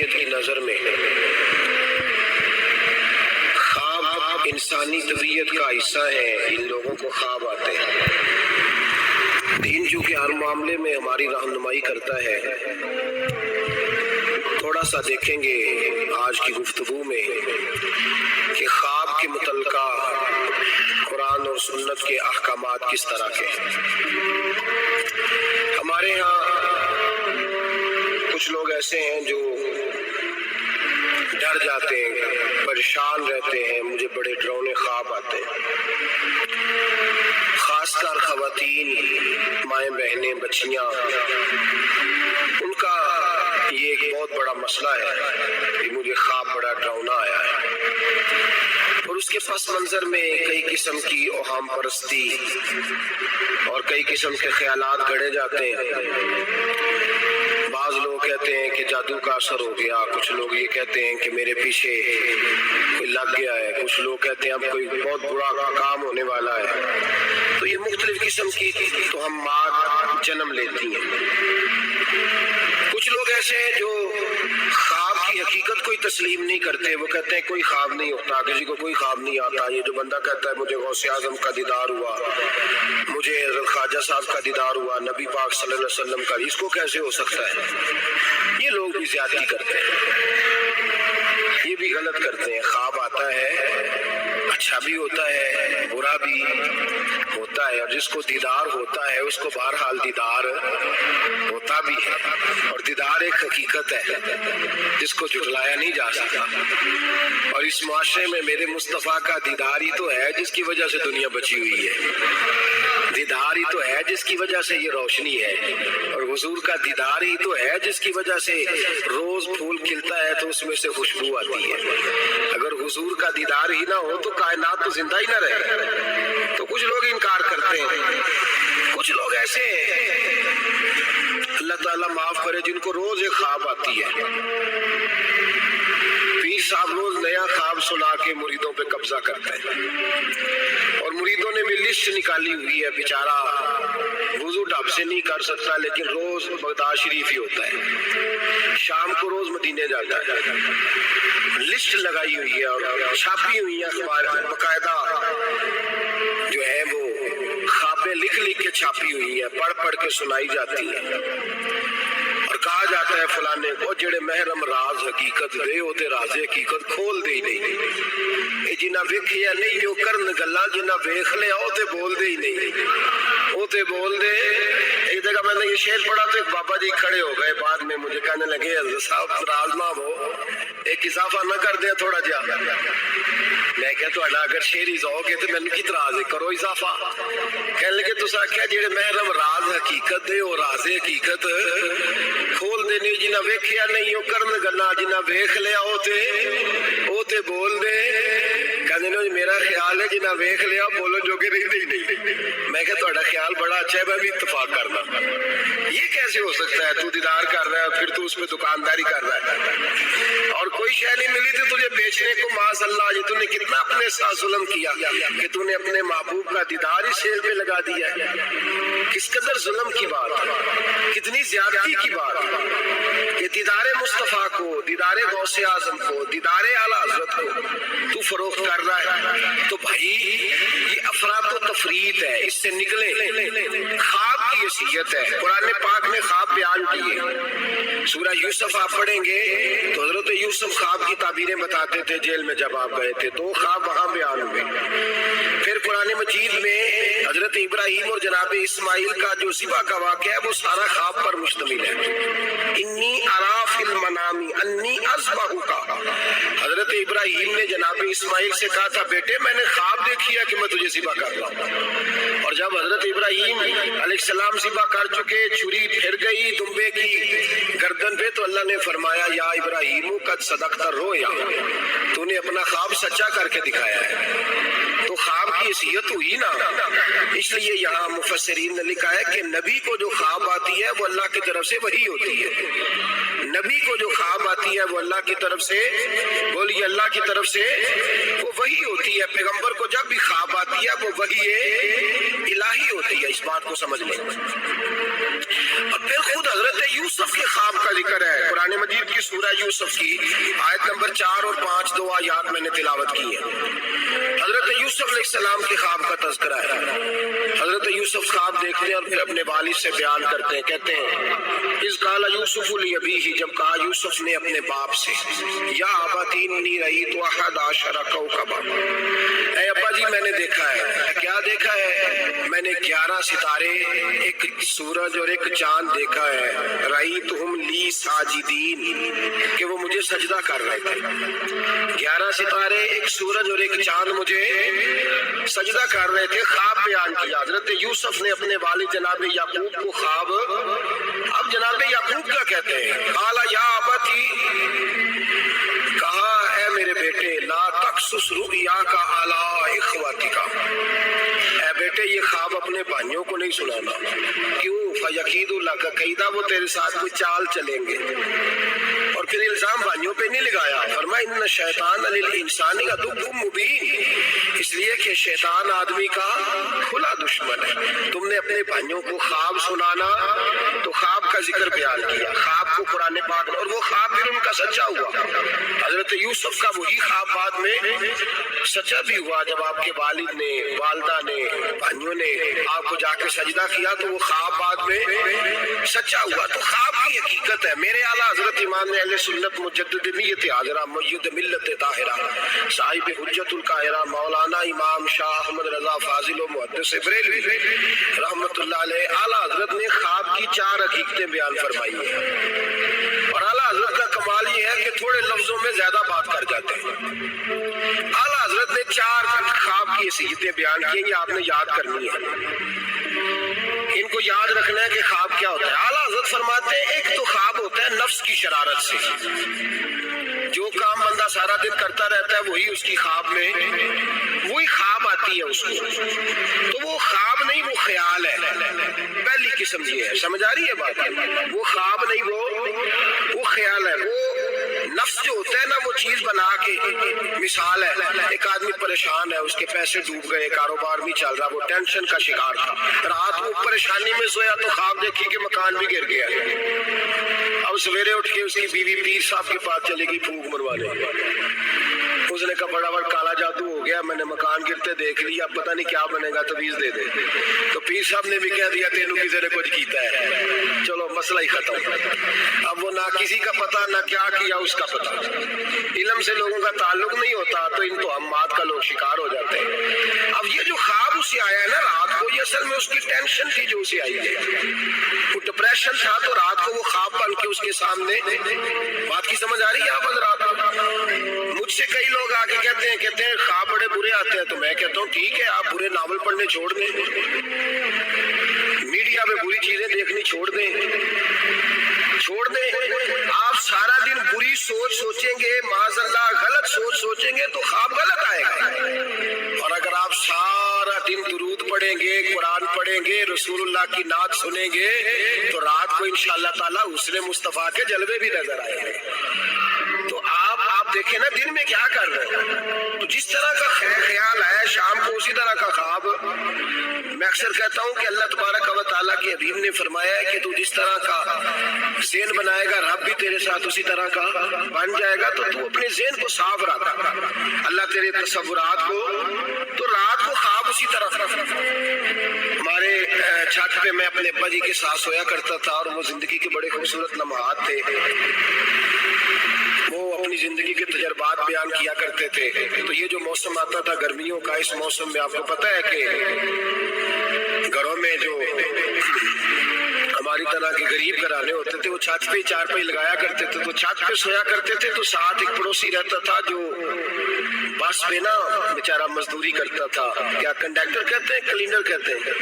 شریعت کی نظر میں خواب انسانی طبیعت کا حصہ ہے. ان لوگوں کو خواب آتے ہیں. دین چونکہ ہر معاملے میں ہماری رہنمائی کرتا ہے، تھوڑا سا دیکھیں گے آج کی گفتگو میں کہ خواب کے متعلقہ قرآن اور سنت کے احکامات کس طرح کے ہیں. ہمارے ہاں کچھ لوگ ایسے ہیں جو ڈر جاتے ہیں، پریشان رہتے ہیں، مجھے بڑے ڈراؤنے خواب آتے ہیں. خاص کر خواتین، مائیں بہنیں، بچیاں، ان کا یہ ایک بہت بڑا مسئلہ ہے کہ مجھے خواب بڑا ڈراؤنا آیا ہے. اور اس کے پس منظر میں کئی قسم کی اوہام پرستی اور کئی قسم کے خیالات گڑے جاتے ہیں. بعض لوگ کہتے ہیں کہ جادو کا اثر ہو گیا، کچھ لوگ یہ کہتے ہیں کہ میرے پیچھے کوئی لگ گیا ہے، کچھ لوگ کہتے ہیں اب کوئی بہت برا کام ہونے والا ہے. تو یہ مختلف قسم کی توہمات جنم لیتی ہیں. کچھ لوگ ایسے ہیں جو خواب کی حقیقت کوئی تسلیم نہیں کرتے. وہ کہتے ہیں کوئی خواب نہیں ہوتا، کسی کو کوئی خواب نہیں آتا. یہ جو بندہ کہتا ہے مجھے غوث اعظم کا دیدار ہوا، مجھے حضرت خواجہ صاحب کا دیدار ہوا، نبی پاک صلی اللہ علیہ وسلم کا، اس کو کیسے ہو سکتا ہے؟ یہ لوگ بھی زیادتی کرتے ہیں، یہ بھی غلط کرتے ہیں. خواب آتا ہے، اچھا بھی ہوتا ہے، برا بھی ہوتا ہے، اور جس کو دیدار ہوتا ہے اس کو بہرحال دیدار ہوتا بھی ہے. اور دیدار ایک حقیقت ہے جس کو جھٹلایا نہیں جا سکتا. اور اس معاشرے میں میرے مصطفیٰ کا دیدار ہی تو ہے جس کی وجہ سے دنیا بچی ہوئی ہے. دیدار ہی تو ہے جس کی وجہ سے یہ روشنی ہے. اور حضور کا دیدار ہی تو ہے جس کی وجہ سے روز پھول کھلتا ہے تو اس میں سے خوشبو آتی ہے. اگر حضور کا دیدار ہی نہ ہو تو کائنات تو زندہ ہی نہ رہے. تو کچھ لوگ انکار کرتے ہیں. کچھ لوگ ایسے ہیں، اللہ تعالیٰ معاف کرے، جن کو روز ایک خواب آتی ہے. پیر صاحب روز نیا خواب سنا کے مریدوں پہ قبضہ کرتے ہیں، اور مریدوں نے بھی لسٹ نکالی ہوئی ہے. بیچارہ وضو ڈھب سے نہیں کر سکتا لیکن روز بغداد شریف ہی ہوتا ہے، شام کو روز مدینے جاتا ہے. لسٹ لگائی ہوئی ہے اور چھاپی ہوئی ہے اخبار میں، باقاعدہ جو ہے وہ خوابیں لکھ لکھ کے چھاپی ہوئی ہے، پڑھ پڑھ کے سنائی جاتی ہے. اور کہا جاتا ہے فلانے کو جڑے محرم راز حقیقت دے او تے راز حقیقت کھول دے ہی نہیں. اے جنہ ویکھیا نہیں او کرن گلاں، جنہ ویکھ لیا او تے بول دے ہی نہیں. او تے بول دے. ایک جگہ میں نے یہ شعر پڑھا تو ایک بابا جی کھڑے ہو گئے، بعد میں مجھے کہنے لگے حضرت صاحب راز نہ ہو، ایک اضافہ نہ کر دیں تھوڑا جا. میں کہا تہاڈا اگر شعر ہی ذوق ہے تے مینوں کی اعتراض ہے، کرو اضافہ. کہنے لگے تساں آکھیا جڑے محرم راز حقیقت دے او راز حقیقت کھول دے نہیں، جنہ ویکھیا نہیں او کرن گلاں، جنہ ویکھ لیا او تے بول دے. کہنے لو میرا خیال ہے جنہ ویکھ لیا بولو جوگے نہیں. میں کہا تہاڈا خیال بڑا اچھا ہے، میں بھی اتفاق کرنا. یہ کیسے ہو سکتا ہے؟ تو دیدار کر رہا ہے پھر تو اس پہ دکانداری کر رہا ہے، اور کوئی شے نہیں ملی تھی تجھے بیچنے کو. معاذ اللہ، یہ تو نے کتنا اپنے ساتھ ظلم کیا کہ تو نے اپنے محبوب کا دیدار ہی سیل پہ لگا دیا ہے. کس قدر ظلم کی بات ہے، کتنی زیادتی کی بات ہے کہ دیدار مصطفیٰ کو، دیدار غوث اعظم کو، دیدار اعلیٰ حضرت کو تو فروخت کر رہا ہے. تو بھائی یہ افراط و تفریط ہے، اس سے نکلے. خواب کی حیثیت ہے. قرآن پاک نے خواب بیان کیے. سورہ یوسف آپ پڑھیں گے تو حضرت یوسف خواب کی تعبیریں بتاتے تھے جیل میں جب آپ گئے تھے، تو خواب وہاں بیان ہوئے. پھر قرآن مجید میں حضرت ابراہیم اور جناب اسماعیل کا جو ذبح کا واقعہ ہے وہ سارا خواب پر مشتمل ہے. انی ارا فی المنام انی اذبحک. حضرت ابراہیم نے جناب اسماعیل سے کہا تھا بیٹے میں نے خواب دیکھی ہے کہ میں تجھے ذبح کر رہا ہوں. اور جب حضرت ابراہیم علیہ السلام ذبح کر چکے، چھری پھر گئی دمبے کی گردن پہ، تو اللہ نے فرمایا یا ابراہیم قد صدقت الرؤیا، تو نے اپنا خواب سچا کر کے دکھایا ہے. تو خواب کی حیثیت ہوئی نا. اس لیے یہاں مفسرین نے لکھا ہے کہ نبی کو جو خواب آتی ہے وہ اللہ کی طرف سے وحی ہوتی ہے. نبی کو جو خواب آتی ہے وہ اللہ کی طرف سے، بولیے اللہ کی طرف سے وہ وحی ہوتی ہے. پیغمبر کو جب بھی خواب آتی ہے وہ وحی الہی ہوتی ہے. اس بات کو سمجھ لیں. اور پھر خود حضرت یوسف کے خواب کا ذکر ہے قرآن مجید کی سورہ یوسف کی آیت نمبر 4 اور 5 دو آیات میں نے تلاوت کی ہے۔ حضرت یوسف علیہ السلام کے خواب کا تذکرہ ہے۔ حضرت یوسف خواب دیکھتے ہیں اور پھر اپنے والد سے بیان کرتے ہیں، کہتے ہیں اذ قال یوسف لابیہ، جب کہا یوسف نے اپنے باپ سے، یا ابت انی رأیت احد عشر کوکبا، اے ابا جی میں نے دیکھا ہے۔ کیا دیکھا ہے؟ میں نے 11 ستارے، ایک سورج اور ایک چاند دیکھا ہے۔ رأیتہم لی ساجدین، کہ وہ مجھے سجدہ کر رہے تھے۔ 11 ستارے، ایک سورج اور ایک چاند مجھے سجدہ کر رہے تھے۔ خواب بیان کیا حضرت یوسف نے اپنے والد جناب یعقوب کو خواب۔ اب جناب یعقوب کیا کہتے ہیں؟ قال یا ابتی، کہا اے میرے بیٹے، لا تقصص رؤیاک علی اخوتک، اے بیٹے یہ خواب اپنے بھائیوں کو نہیں سنانا۔ کیوں؟ فیکیدوا لک کیدا، وہ تیرے ساتھ کوئی چال چلیں گے۔ اور پھر الزام بھائیوں پہ نہیں لگایا، فرمایا ان شیطان للانسان عدو مبین، اس لیے کہ شیطان آدمی کا کھلا دشمن ہے۔ تم نے اپنے بھائیوں کو خواب سنانا تو خواب کا ذکر بیان کیا، خواب کو قرآن پاک، اور وہ خواب پھر ان کا سچا ہوا۔ حضرت یوسف کا وہی خواب بعد میں سچا بھی ہوا، جب آپ کے والد نے، والدہ نے، بھائیوں نے آپ کو جا کے سجدہ کیا تو وہ خواب بعد میں سچا ہوا۔ تو خواب کی حقیقت ہے۔ میرے اعلیٰ حضرت امام اہل سنت مجدد میت حاضرہ مؤید ملت طاہرہ صاحب حجت القاہرہ مولانا امام شاہ احمد رضا فاضل و محدث بریلوی رحمۃ اللہ علیہ، اعلیٰ حضرت نے خواب کی 4 حقیقتیں بیان فرمائی ہیں۔ اور اعلیٰ حضرت کا کمال یہ ہے کہ تھوڑے لفظوں میں زیادہ بات کر جاتے ہیں۔ اعلیٰ حضرت نے 4 خواب کی حقیقتیں بیان کی ہیں، یہ آپ نے یاد کرنی ہے، ان کو یاد رکھنا ہے کہ خواب کیا ہوتا ہے۔ اعلیٰ حضرت فرماتے ہیں ایک تو خواب ہوتا ہے نفس کی شرارت سے، جو کام بندہ سارا دن کرتا رہتا ہے وہی اس کی خواب میں وہی خواب آتی ہے اس کو، تو وہ خواب نہیں وہ خیال ہے، پہلی قسم یہ ہے۔ سمجھ آ رہی ہے بات؟ وہ خواب نہیں وہ خیال ہے۔ وہ نفس جو ہوتا ہے نا وہ چیز بنا کے، مثال ہے ایک آدمی پریشان ہے، اس کے پیسے ڈوب گئے، کاروبار نہیں چل رہا، وہ ٹینشن کا شکار تھا، رات کو پریشانی میں سویا تو خواب دیکھی کہ مکان بھی گر گیا۔ اب سویرے اٹھ کے اس کی بیوی پیر صاحب کے پاس چلے گئی پھونک مروانے، اس نے کہا بڑا بڑا کالا جادو ہو گیا، میں نے مکان گرتے دیکھ لیا، اب پتہ نہیں کیا بنے گا، تعویذ دے دے۔ تو پیر صاحب نے بھی کہہ دیا تینوں کسی نے کچھ کیتا ہے، چلو مسئلہ ہی ختم۔ اب وہ نہ کسی کا پتہ نہ کیا کیا اس کا پتہ، علم سے لوگوں کا تعلق نہیں ہوتا تو ان توہمات کا لوگ شکار ہو جاتے ہیں۔ اب یہ جو خواب اسے آیا ہے نا رات کو، یہ اصل میں اس کی ٹینشن تھی جو اسے آئی ہے، وہ ڈپریشن تھا، تو رات کو وہ خواب بن کے اس کے سامنے۔ بات کی سمجھ آ رہی ہے آپ حضرات؟ مجھ سے کئی لوگ آگے کہتے ہیں خواب بڑے برے آتے ہیں، تو میں کہتا ہوں ٹھیک ہے، آپ برے ناول پڑھنے چھوڑ دیں، میڈیا میں بری چیزیں دیکھنی چھوڑ دیں، آپ سارا دن بری سوچ سوچیں گے، معاذ اللہ غلط سوچ سوچیں گے تو خواب غلط آئے گا۔ اور اگر آپ سارا دن درود پڑھیں گے، قرآن پڑھیں گے، رسول اللہ کی نعت سنیں گے تو رات کو انشاءاللہ تعالیٰ حسن مصطفیٰ کے جلوے بھی نظر آئیں گے۔ تو آپ دیکھیں نا دن میں کیا کر رہے ہیں، تو جس طرح کا خیال ہے شام کو اسی طرح کا خواب۔ میں اکثر کہتا ہوں کہ اللہ تبارک و تعالیٰ کے حبیب نے فرمایا ہے کہ تو جس طرح کا ذہن بنائے گا رب بھی تیرے ساتھ اسی طرح کا بن جائے گا، تو تو اپنے ذہن کو صاف رکھ، اللہ تیرے تصورات کو، تو رات کو خواب اسی طرح۔ ہمارے چھت پہ میں اپنے ابا جی کے ساتھ سویا کرتا تھا اور وہ زندگی کے بڑے خوبصورت لمحات تھے، وہ اپنی زندگی کے تجربات بیان کیا کرتے تھے۔ تو یہ جو موسم آتا تھا گرمیوں کا، اس موسم میں آپ کو پتہ ہے کہ گھروں میں جو ہماری طرح کے غریب گھرانے ہوتے تھے وہ چھت پہ چارپائی لگایا کرتے تھے، تو چھت پہ سویا کرتے تھے، تو ساتھ ایک پڑوسی رہتا تھا جو بس پہ نا بیچارہ مزدوری کرتا تھا، کیا کنڈکٹر کہتے ہیں کلینر کہتے ہیں،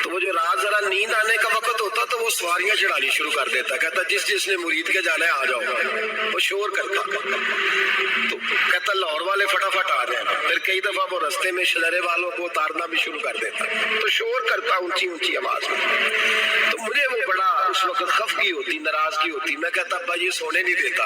تو وہ جو رات ذرا نیند آنے کا وقت ہوتا تو وہ سواریاں چڑھانی شروع کر دیتا، کہتا جس نے مرید کے جانا ہے آ جاؤ، وہ شور کرتا، تو کہتا لاہور والے فٹافٹ آ جائیں، پھر کئی دفعہ وہ رستے میں شلرے والوں کو اتارنا بھی شروع کر دیتا، تو شور کرتا اونچی اونچی آواز میں۔ تو مجھے وہ بڑا اس وقت خفگی ہوتی، ناراضگی ہوتی، میں کہتا ابا یہ سونے نہیں دیتا،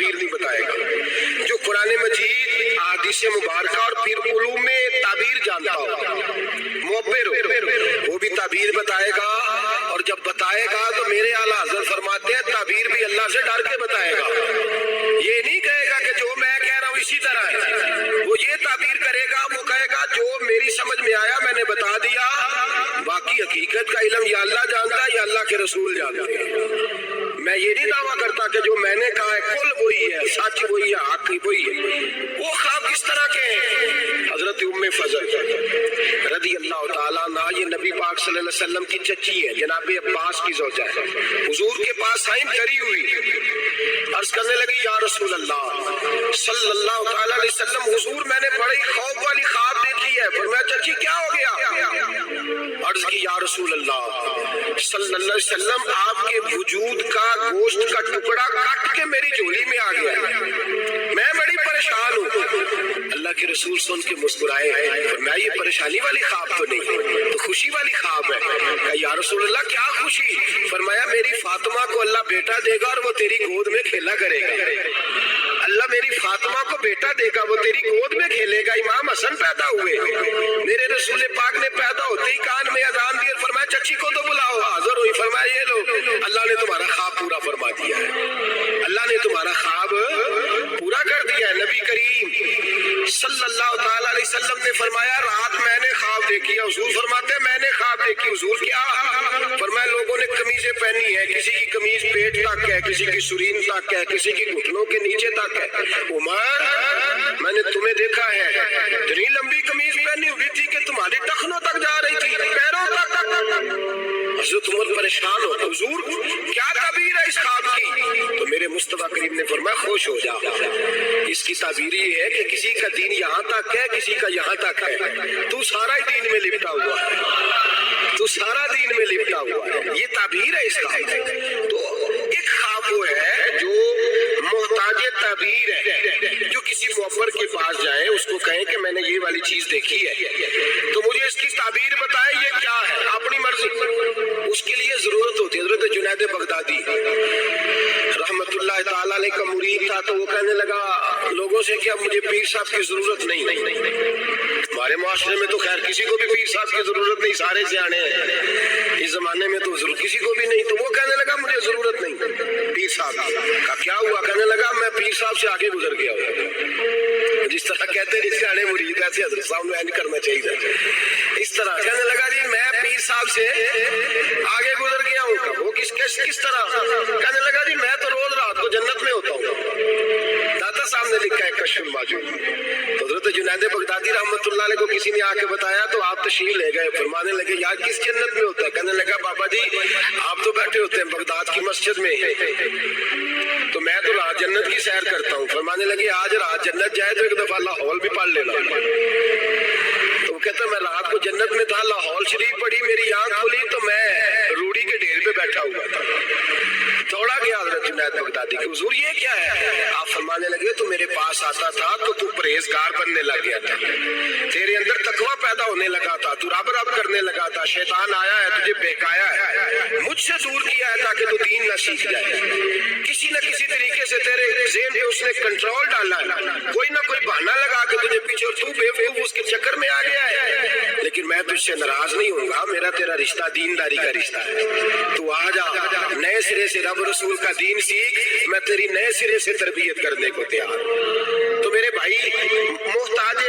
تعبیر نہیں بتائے گا۔ جو قرآن مجید، احادیث مبارکہ اور پھر علوم میں تعبیر جانتا ہو، معبر ہو، وہ بھی تعبیر بتائے گا، اور جب بتائے گا تو میرے اعلیٰ حضرت فرماتے ہیں تعبیر بھی اللہ سے ڈر کے بتائے گا۔ یہ نہیں کہے گا کہ جو میں کہہ رہا ہوں اسی طرح ہے، وہ یہ تعبیر کرے گا، وہ کہے گا جو میری سمجھ میں آیا میں نے بتا دیا، باقی حقیقت کا علم یا اللہ جانتا ہے یا اللہ کے رسول جانتے ہیں۔ میں یہ نہیں دعویٰ کرتا کہ جو میں نے کہا ہے کل وہی ہے، سچ وہی ہے، حق وہی ہے۔ وہ خواب کس طرح کے ہیں؟ حضرت ام فضل رضی اللہ تعالیٰ عنہ، یہ نبی پاک صلی اللہ علیہ وسلم کی چچی ہے، جناب عباس کی زوجہ ہے، حضور کے پاس آئیں ڈری ہوئی، عرض کرنے لگی یا رسول اللہ صلی اللہ تعالیٰ علیہ وسلم، حضور میں نے بڑی خوف والی خواب دیکھی ہے۔ فرمایا چچی کیا ہو گیا؟ عرض کی یا رسول اللہ صلی اللہ علیہ وسلم، آپ کے وجود کا گوشت کا ٹکڑا کٹ کے میری جھولی میں آ گیا، میں بڑی پریشان ہوں۔ اللہ کے رسول سن کے مسکرائے، فرمایا یہ پریشانی والی خواب تو نہیں، تو خوشی والی خواب ہے۔ کہا یا رسول اللہ کیا خوشی؟ فرمایا میری فاطمہ کو اللہ بیٹا دے گا اور وہ تیری گود میں کھیلا کرے گا۔ اللہ میری فاطمہ کو بیٹا دے گا، وہ تیری گود میں کھیلے گا۔ امام حسن پیدا ہوئے، میرے رسول پاک نے پیدا ہوتے ہی کان میں اذان دی، فرمایا چچی کو تو بلاؤ، حاضر ہوئی۔ فرمایا یہ لو، اللہ نے تمہارا خواب پورا فرما دیا ہے، اللہ نے تمہارا خواب پورا کر دیا ہے۔ نبی کریم صلی اللہ تعالی علیہ وسلم نے فرمایا رات میں نے خواب دیکھی ہے، حضور فرماتے ہیں میں نے خواب دیکھی، حضور کیا؟ فرمایا لوگوں نے قمیضیں پہنی ہے، کسی کی قمیض پیٹ تک ہے، کسی کی سرین تک ہے، کسی کی گھٹنوں کے نیچے تک ہے۔ عمر میں نے تمہیں دیکھا ہے اتنی لمبی قمیض پہنی ہوئی تھی کہ تمہاری ٹخنوں تک جا رہی تھی، پیروں تک۔ حضرت عمر پریشان ہو، حضور کیا تعبیر ہے اس خواب کی؟ تو میرے مصطفیٰ کریم نے فرمایا خوش ہو جا، اس کی تعبیر یہ ہے کہ کسی کا دین یہاں تک ہے، کسی کا یہاں تک ہے، تو سارا ہی دین میں لپٹا ہوا ہے، تو سارا دین میں لپٹا ہوا ہے، یہ تعبیر ہے اس خواب کی۔ تو ایک خواب وہ ہے جو محتاج تعبیر ہے، جو کسی معبر کے پاس جائیں اس کو کہیں کہ میں نے یہ والی چیز دیکھی ہے تو مجھے اس کی تعبیر بتائے یہ کیا ہے، اپنی مرضی، اس کے لیے ضرورت ہوتی ہے۔ حضرت جنید بغدادی رحمت اللہ تعالیٰ علیہ کا مرید تھا، تو وہ کہنے لگا لوگوں سے کہ اب مجھے پیر صاحب کی ضرورت نہیں، ہمارے معاشرے میں تو خیر کسی کو بھی پیر صاحب کی ضرورت نہیں، سارے سیانے ہیں، اس زمانے میں تو ضرور کسی کو بھی نہیں۔ تو وہ کہنے لگا مجھے ضرورت نہیں پیر صاحب کا۔ کیا ہوا؟ کہنے لگا میں پیر صاحب سے آگے گزر گیا ہوں، جس طرح کہتے ہیں سیانے مرید ایسے حضرت صاحب نے نہیں کرنا چاہیے، اس طرح کہنے لگا جی میں پیر صاحب سے آگے گزر گیا ہوں۔ وہ کس طرح؟ کہنے لگا جی میں تو روز رات کو جنت میں ہوتا ہوں، داتا صاحب نے لکھا ہے کشف الماجون۔ حضرت جنید بغدادی رحمت اللہ علیہ کو کسی نے آ کے بتایا تو آپ تشریف لے گئے، فرمانے لگے یار کس جنت میں ہوتا ہے؟ کہنے لگا بابا جی آپ تو بیٹھے ہوتے ہیں بغداد کی مسجد میں، تو میں تو رات جنت کی سیر کرتا ہوں۔ فرمانے لگے آج رات جنت جائے تو ایک دفعہ لاہور بھی پڑھ لینا۔ تو وہ کہتا میں رات کو جنت میں تھا، لاہور شریف پڑھی، میری آنکھ کھلی تو میں روڑی کے ڈھیر پہ بیٹھا ہوا تھا۔ دوڑا گیا حضرت جنید بغدادی کہ حضور یہ کیا ہے؟ آپ فرمانے لگے تو میرے پاس آتا تھا تو تو پرہیزگار بننے لگ گیا تھا، تیرے اندر تقویٰ پیدا ہونے لگا تھا، تو رب رب کرنے لگا تھا، شیطان آیا ہے تجھے بہکایا ہے، مجھ سے دور کیا ہے تاکہ تو دین نہ سیکھ جائے، کسی نہ کسی طریقے سے تیرے ذہن پہ اس نے کنٹرول ڈالا ہے، کوئی نہ کوئی بہانہ لگا کے تجھے پیچھے، اور تو بے وقوف اس کے چکر میں آ گیا ہے۔ لیکن میں تجھ سے ناراض نہیں ہوں گا، میرا تیرا رشتہ دینداری کا رشتہ ہے، تو آ جا نئے سرے سے رب رسول کا دین سیکھ، میں تیری نئے سرے سے تربیت کرنے کو تیار ہوں۔ تو میرے بھائی محتاج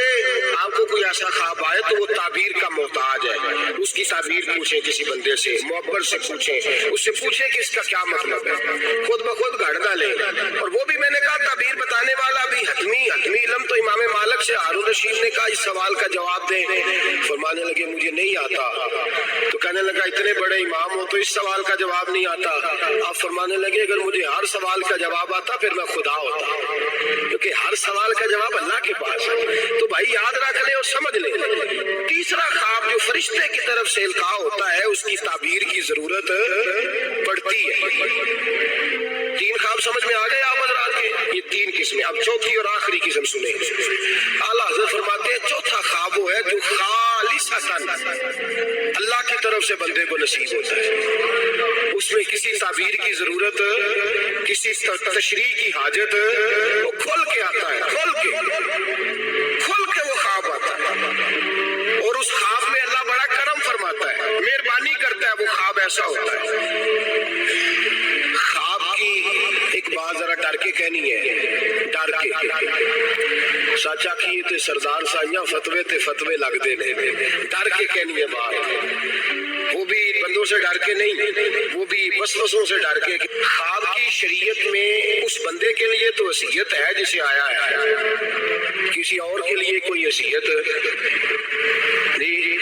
آپ کو کوئی ایسا خواب آئے تو وہ تعبیر کا محتاج ہے، اس کی تعبیر پوچھیں کسی بندے سے، معبر سے پوچھیں، اس سے پوچھیں کہ اس کا کیا مطلب ہے، خود بخود گھڑ ڈالیں۔ اور وہ بھی میں نے کہا تعبیر بتانے والا بھی حتمی علم تو امام مالک سے ہارون رشید نے کہا اس سوال کا جواب دیں۔ فرمانے لگے مجھے نہیں آتا، تو کہنے لگا اتنے بڑے امام ہو تو اس سوال کا جواب نہیں آتا؟ آپ فرمانے لگے اگر مجھے ہر سوال کا جواب آتا پھر میں خدا ہوتا، کیونکہ ہر سوال کا جواب اللہ کے پاس ہے۔ تو بھائی یاد رکھ لیں اور سمجھ لیں، تیسرا خواب جو فرشتے کی طرف سے القاء ہوتا ہے اس کی تعبیر کی ضرورت پڑتی ہے۔ تین خواب سمجھ میں آ گئے آپ حضرات کے؟ یہ تین قسمیں۔ اب چوتھی اور آخری قسم سنیں۔ اعلیٰ حضرت فرماتے ہیں چوتھا خواب وہ ہے جو خالصتاً اللہ کی طرف سے بندے کو نصیب ہوتا ہے، اس میں کسی تعبیر کی ضرورت، کسی کسی تشریح کی حاجت وہ کھل کے آتا ہے، کھل کے وہ خواب آتا ہے، اور اس خواب میں اللہ بڑا کرم فرماتا ہے، مہربانی کرتا ہے، وہ خواب ایسا ہوتا ہے۔ خواب کی ایک بات ذرا ڈر کے کہنی ہے، ڈر کے سچ آکھیے تے سردار سائیاں فتوے تے فتوے لگتے نے، ڈر کے کہنی ہے بات، وہ بھی بندوں سے ڈر کے نہیں، وہ بھی وسوسوں سے ڈر کے۔ خواب کی شریعت میں اس بندے کے لیے تو وصیت ہے جسے آیا ہے، کسی اور کے لیے کوئی وصیت نہیں۔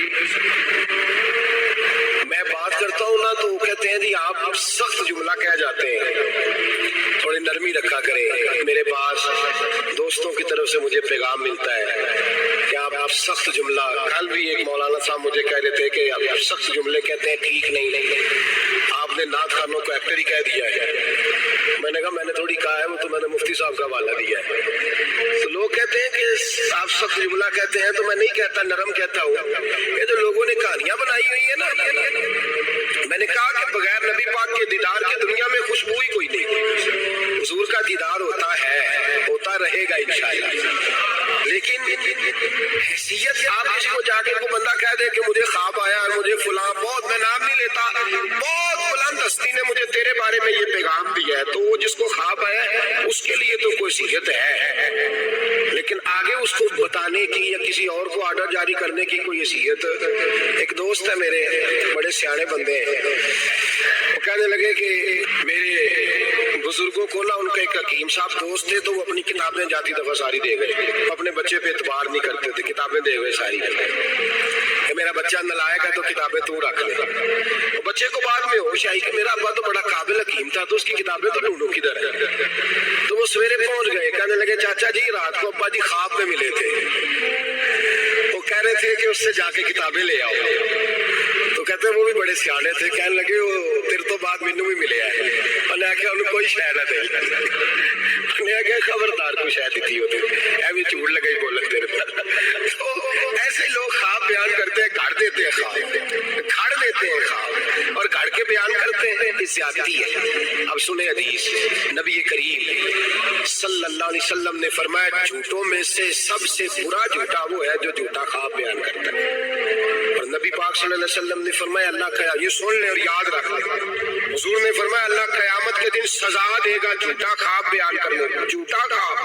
میں بات کرتا ہوں نا تو وہ کہتے ہیں جی آپ سخت جملہ کہہ جاتے ہیں، تھوڑی نرمی رکھا کریں۔ میرے پاس دوستوں کی طرف سے مجھے پیغام ملتا ہے کہ آپ سخت جملہ، کل بھی ایک مولانا صاحب مجھے کہہ رہے تھے کہ آپ سخت جملے کہتے ہیں ٹھیک نہیں، آپ نے نعت خوانوں کو ایکٹر ہی کہہ دیا ہے۔ میں نے کہا میں نے تھوڑی کہا ہے، وہ تو میں نے مفتی صاحب کا حوالہ دیا ہے۔ تو لوگ کہتے ہیں کہ آپ سخت جملہ کہتے ہیں، تو میں نہیں کہتا، نرم کہتا ہوں۔ یہ تو لوگوں نے کہانیاں بنائی ہوئی ہیں نا۔ میں نے کہا کہ بغیر نبی پاک کے دیدار کی دنیا میں خوشبو ہی کوئی نہیں۔ حضور کا دیدار ہوتا ہے، ہوتا رہے گا انشاءاللہ، لیکن حیثیت آپ کسی کو جا کے کوئی بندہ کہہ دے کہ مجھے خواب آیا اور مجھے فلاں، بہت، میں نام نہیں لیتا، بہت بلند ہستی نے مجھے تیرے بارے میں یہ پیغام دیا ہے، تو وہ جس کو خواب آیا ہے اس کے لیے تو کوئی حیثیت ہے، لیکن آگے اس کو بتانے کی یا کسی اور کو آرڈر جاری کرنے کی کوئی حیثیت۔ ایک دوست ہے میرے، بڑے سیانے بندے ہیں، وہ کہنے لگے کہ میرے بزرگوں کو نا، ان کا ایک حکیم صاحب دوست تھے، تو وہ اپنی کتابیں جاتی دفعہ ساری دے گئے، اپنے بچے پہ اعتبار نہیں کرتے تھے، کتابیں دے گئے ساری کہ میرا بچہ نالائق ہے تو کتابیں تو رکھ لے۔ وہ بچے کو بعد میں ہوش آئی کہ میرا ابا تو بڑا قابل حکیم تھا، تو اس کی کتابیں تو ڈھونڈو کدھر ہے۔ تو وہ سویرے پہنچ گئے، کہنے لگے چاچا جی رات کو ابا جی خواب میں ملے تھے، وہ کہہ رہے تھے کہ اس سے جا کے کتابیں لے آؤ۔ تو کہتے ہیں وہ بھی بڑے سیانے تھے، کہنے لگے وہ تیرے تو بعد مینوں بھی ملے ہے۔ انہیں آخیا انہوں کوئی شے نہ دے، انہیں آخیا خبردار کوئی شے دیتی ہوتی، ایویں جھوٹ لگائی بولن تیرے پر۔ تو ایسے لوگ خواب بیان کرتے ہیں، گھڑ دیتے ہیں خواب، کھڑ دیتے ہیں خواب، اور گھڑ کے بیان کرتے ہیں، یہ زیادتی ہے۔ اب سنیں حدیث، نبی کریم صلی اللہ علیہ وسلم نے فرمایا جھوٹوں میں سے سب سے برا جھوٹا وہ ہے جو جھوٹا خواب بیان کرتا ہے۔ اور نبی پاک صلی اللہ علیہ وسلم نے فرمایا اللہ کا، یہ سن لیں اور یاد رکھ لیں، حضور نے فرمایا اللہ قیامت کے دن سزا دے گا جھوٹا خواب بیان کرنے کو، جھوٹا خواب۔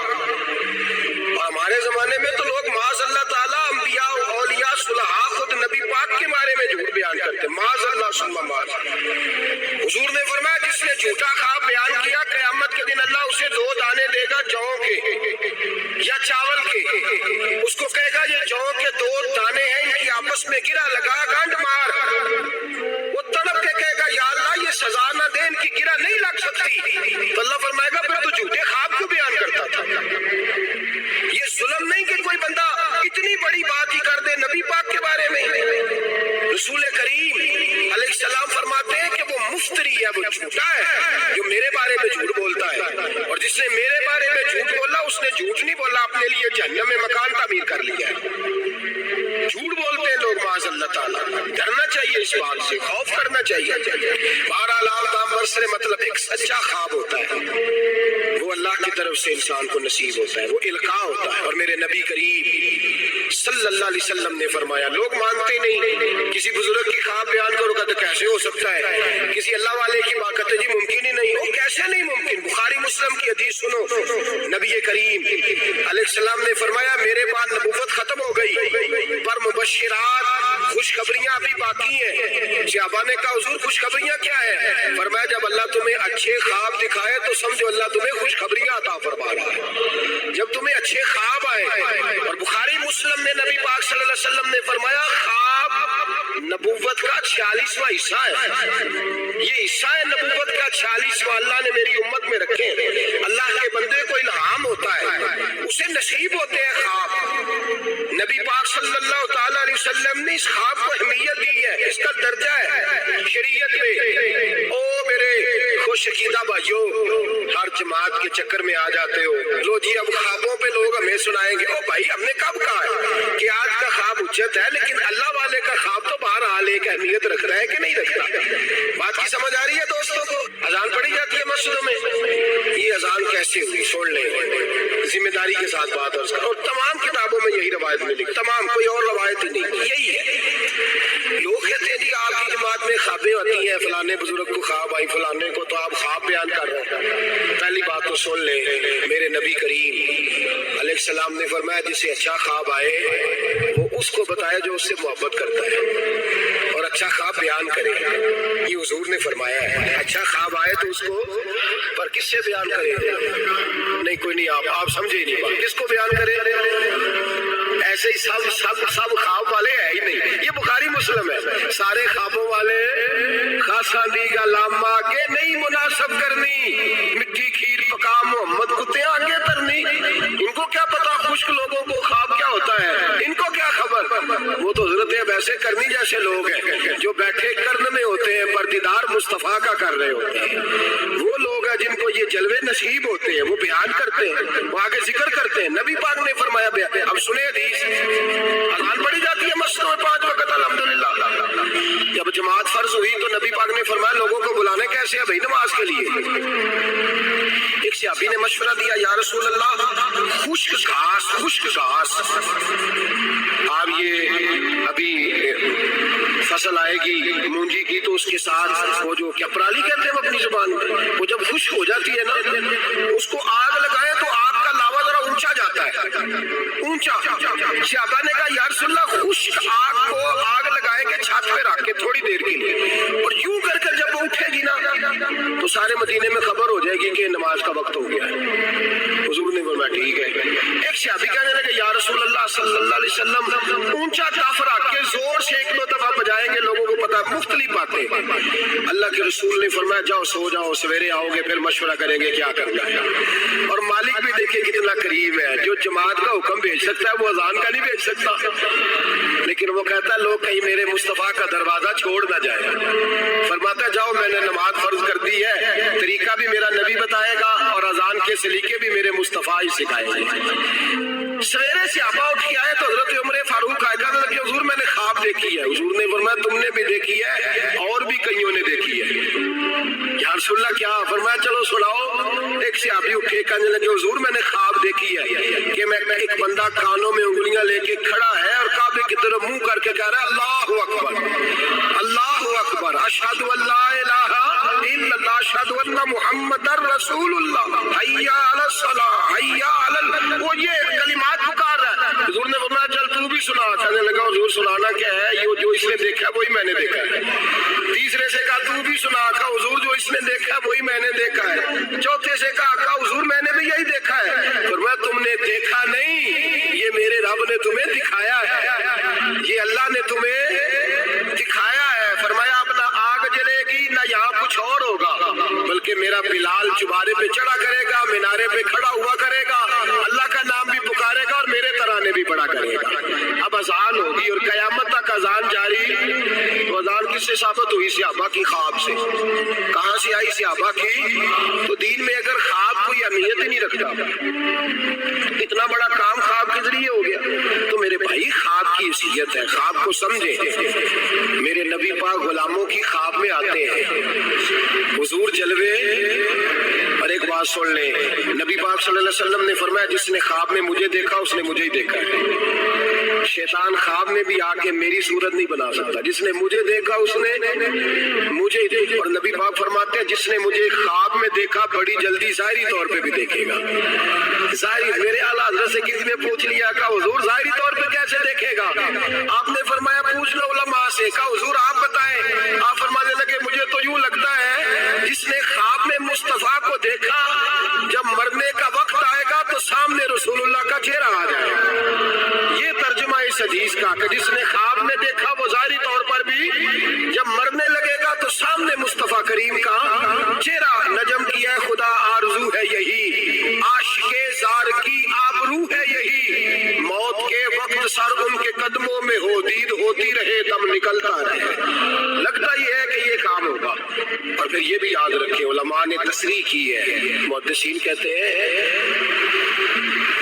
اور ہمارے زمانے میں تو لوگ معاذ اللہ تعالیٰ انبیاء اولیاء صلحاء خود نبی پاک کے بارے میں جھوٹ بیان کرتے، معاذ اللہ ثم معاذ۔ حضور نے فرمایا جس نے جھوٹا خواب بیان کیا قیامت کے دن اللہ اسے 2 دانے دے گا جوں کے یا چاول کے، اس کو کہے گا یہ جوں کے 2 دانے ہیں، ان کی آپس میں گرا لگا گانڈ مار۔ وہ تڑپ کے کہے گا یا اللہ یہ سزا نہ دے، ان کی گرا نہیں لگ سکتی، تو اللہ فرمائے گا پھر تو جھوٹے خواب کیوں بیان کرتا تھا۔ یہ ظلم نہیں کہ کوئی بندہ اتنی بڑی بات ہی کر دے نبی پاک کے بارے میں۔ رسول کریم علیہ السلام فرماتے ہیں کہ وہ مفتری ہے، وہ جھوٹا ہے جو میرے بارے میں جھوٹ بولتا ہے، اور جس نے میرے بارے میں جھوٹ بولا اس نے جھوٹ نہیں بولا، اپنے لیے جہنم میں مکان تعمیر کر لیا ہے۔ جھوٹ بولتے ہیں لوگ معاذ اللہ تعالیٰ، ڈرنا چاہیے، اس بات سے خوف کرنا چاہیے۔ بہرحال برسر مطلب ایک سچا خواب ہوتا ہے، وہ اللہ کی طرف سے انسان کو نصیب ہوتا ہے، وہ القاء ہوتا ہے۔ اور میرے نبی کریم صلی اللہ علیہ وسلم نے فرمایا، لوگ مانتے نہیں، کسی بزرگ کی خواب بیان کرو گا تو کیسے ہو سکتا ہے، کسی اللہ والے کی بات کرتے جی ممکن ہی نہیں، وہ کیسے نہیں ممکن۔ بخاری مسلم کی حدیث سنو، نبی کریم علیہ السلام نے فرمایا میرے بعد نبوت ختم ہو گئی پر مبشرات خوشخبریاں ابھی باقی ہیں۔ صحابہ نے کہا حضور خوشخبریاں کیا ہے؟ فرمایا جب اللہ تمہیں اچھے خواب دکھائے تو سمجھو اللہ تمہیں خوشخبریاں عطا فرما رہا ہے، جب تمہیں اچھے خواب آئے۔ اور بخاری مسلم میں نبی پاک صلی اللہ علیہ وسلم نے فرمایا خواب نبوت کا 46واں حصہ ہے، یہ حصہ ہے نبوت کا 46واں، اللہ نے میری امت میں رکھے ہیں۔ اللہ کے بندے کو الہام ہوتا ہے، اسے نصیب ہوتے ہیں خواب۔ نبی پاک صلی اللہ تعالیٰ علیہ وسلم نے اس خواب کو اہمیت دی ہے، اس کا درجہ ہے شریعت میں۔ او میرے خوش عقیدہ بھائیو، ہر جماعت کے چکر میں آ جاتے ہو، لو جی اب خوابوں پہ لوگ ہمیں سنائیں گے۔ او بھائی ہم نے کب کہا ہے کہ آج کا خواب حجت ہے، لیکن اللہ والے کا خواب تو بہرحال ایک اہمیت رکھتا ہے کہ نہیں رکھتا؟ بات کی سمجھ آ رہی ہے دوستوں کو؟ اذان پڑھی جاتی ہے مسجدوں میں، میں لکھ تمام، کوئی اور روایت ہی نہیں، یہی ہے۔ لوگ کہتے ہیں جی آپ کی جماعت میں خوابیں آتی ہیں، فلانے بزرگ کو خواب آئی، فلانے کو، تو آپ خواب بیان کر رہے ہیں۔ پہلی بات تو سن لیں، میرے نبی کریم علیہ السلام نے فرمایا جسے اچھا خواب آئے وہ اس کو بتائے جو اس سے محبت کرتا ہے، اور اچھا خواب بیان کرے۔ یہ حضور نے فرمایا ہے، اچھا خواب آئے تو اس کو، پر کس سے بیان کرے؟ نہیں کوئی نہیں، آپ سمجھے ہی نہیں بات، کس کو بیان کرے؟ ایسے ہی سب خواب والے ہیں ہی نہیں، یہ بخاری مسلم ہے، سارے خوابوں والے خاصا دی گا لاما کے نہیں مناسب کرنی، مٹھی کھیر پکا محمد کتے آگے ترنی۔ ان کو کیا پتا خشک لوگوں کو خواب کیا ہوتا ہے، ان کو کیا خبر؟ وہ تو حضرت ویسے کرنی جیسے لوگ ہیں جو بیٹھے کرن میں ہوتے ہیں پر دیدار مصطفیٰ کا کر رہے ہوتے ہیں۔ وہ لوگ ہیں جن کو یہ جلوے نصیب ہوتے ہیں، وہ بیان کرتے ہیں، وہ آگے ذکر کرتے ہیں۔ نبی پاک نے فرمایا بیان۔ اب سنیں حدیث، اذان پڑھی جاتی ہے مسجدوں میں 5 وقت الحمدللہ۔ جب جماعت فرض ہوئی تو نبی پاک نے فرمایا لوگوں کو بلانے کیسے ہیں بھائی نماز کے لیے؟ ایک صحابی نے مشورہ دیا، یا رسول اللہ خشک گھاس، آپ یہ ابھی فصل آئے گی مونجی کی تو اس کے ساتھ وہ جو کیا پرالی کہتے ہیں اپنی زبان میں، وہ جب خشک ہو جاتی ہے نا اس کو آگ لگائے تو آگ کا لاوا ذرا اونچا جاتا ہے، اونچا۔ صحابہ نے کہا یا رسول اللہ خشک آگ کو آگ لگائے گے چھت پہ رکھ کے تھوڑی دیر کے لیے، اور یوں کر کے جب وہ اٹھے گی نا تو سارے مدینے میں خبر ہو جائے گی کہ نماز کا وقت ہو گیا ہے۔ حضور نے فرمایا ٹھیک ہے۔ ایک صحابی کہنے لگے یا رسول اللہ صلی اللہ علیہ وسلم اونچا تاف رکھ کے زور سے 1-2 دفعہ بجائیں گے، لوگوں کو پتا مختلف باتیں۔ اللہ کے رسول نے فرمایا جاؤ سو جاؤ، سویرے آؤ گے پھر مشورہ کریں گے کیا کرنا ہے۔ اور مالک بھی دیکھے کتنا کریم ہے، جو جماعت کا حکم بھیج سکتا ہے وہ اذان کا نہیں بھیج سکتا، لیکن وہ کہتا ہے لوگ کہیں میرے مصطفیٰ کا دروازہ چھوڑ نہ جائے۔ فرماتا ہے جاؤ میں نے نماز فرض کر دی ہے، طریقہ بھی میرا نبی بتائے گا اور اذان کے سلیقے بھی میرے مصطفیٰ ہی سکھائے گا۔ سویرے صحابہ اٹھ کے آئے تو حضرت عمر فاروق آئے کہنے لگے حضور میں نے خواب دیکھی ہے۔ حضور نے فرمایا تم نے بھی دیکھی ہے اور بھی کئیوں نے دیکھی ہے۔ یا رسول اللہ کیا؟ فرمایا چلو سناؤ۔ ایک صحابی اٹھے کہنے لگے حضور میں نے خواب دیکھی ہے کہ میں ایک بندہ کانوں میں انگلیاں لے کے کھڑا ہے اور کعبے کی طرف منہ کر کے کہہ رہا ہے اللہ اکبر اللہ اکبر اشہد ان لا الہ الا اللہ اشہد ان محمد رسول اللہ حی علی الصلاۃ حی علی وہ یہ کلمات پکار رہا ہے۔ حضور نے فرمایا چل تو بھی سنا۔ کہنے لگا حضور سنانا کیا ہے؟ یہ جو اس نے دیکھا وہی میں نے دیکھا ہے۔ تیسرے سے کہا تو بھی سنا۔ کہا حضور جو اس نے دیکھا وہی میں نے دیکھا ہے۔ چوتھے سے کہا حضور میں نے بھی یہی دیکھا ہے۔ فرمایا تم نے دیکھا نہیں، یہ میرے رب نے تمہیں دکھایا ہے، یہ اللہ نے تمہیں دکھایا ہے۔ فرمایا اب نہ آگ جلے گی نہ یہاں کچھ اور ہوگا، بلکہ میرا بلال چبارے پہ چڑھا کرے گا، مینارے پہ کھڑا ہوا کرے گا، اللہ کا نام بھی پکارے گا اور میرے ترانے بھی پڑھا کرے گا۔ اب اذان ہوگی اور قیامت تک اذان جاری۔ تو اذان کس سے ثابت ہوئی؟ صحابہ کی خواب سے۔ کہاں سے آئی؟ صحابہ کی۔ تو دین میں اگر خواب کوئی اہمیت ہی نہیں رکھتا، اتنا بڑا کام خواب کے ذریعے ہو گیا، تو میرے بھائی خواب کی حیثیت ہے، خواب کو سمجھے۔ میرے نبی پاک غلاموں کی خواب میں آتے ہیں، حضور جلوے۔ اور ایک بات سن لیں، نبی پاک صلی اللہ علیہ وسلم نے فرمایا جس نے خواب میں مجھے دیکھا اس نے مجھے ہی دیکھا ہے۔ شیطان خواب میں بھی آ کے میری صورت نہیں بنا سکتا، جس نے مجھے دیکھا اس نے مجھے ہی دیکھا۔ اور نبی پاک فرماتے ہیں جس نے مجھے خواب میں دیکھا بڑی جلدی ظاہری طور پہ بھی دیکھے گا۔ ظاہری میرے اعلیٰ حضرت سے کسی نے پوچھ لیا کہ حضور ظاہری طور پہ کیسے دیکھے گا؟ آپ نے فرمایا پوچھ لو علماء سے۔ کہا حضور آپ بتائیں۔ آپ فرمانے لگے مجھے تو یوں لگتا ہے جس نے خواب میں مصطفیٰ کو دیکھا جب مرنے کا وقت آئے گا تو سامنے رسول اللہ کا چہرہ آ جائے گا۔ یہ ترجمہ اس حدیث کا کہ جس نے خواب میں دیکھا وہ ظاہری طور پر بھی جب مرنے لگے گا تو سامنے مصطفیٰ کریم کا چہرہ۔ نجم کی ہے خدا آرزو ہے یہی، عاشق زار کی آبرو ہے یہی، موت کے وقت سر ان کے قدموں میں ہو، دید ہوتی رہے دم نکلتا رہے۔ لگتا یہ ہے کہ یہ کام ہوگا۔ اور پھر یہ بھی یاد رکھیں علماء نے تصریح کی ہے، محدثین کہتے ہیں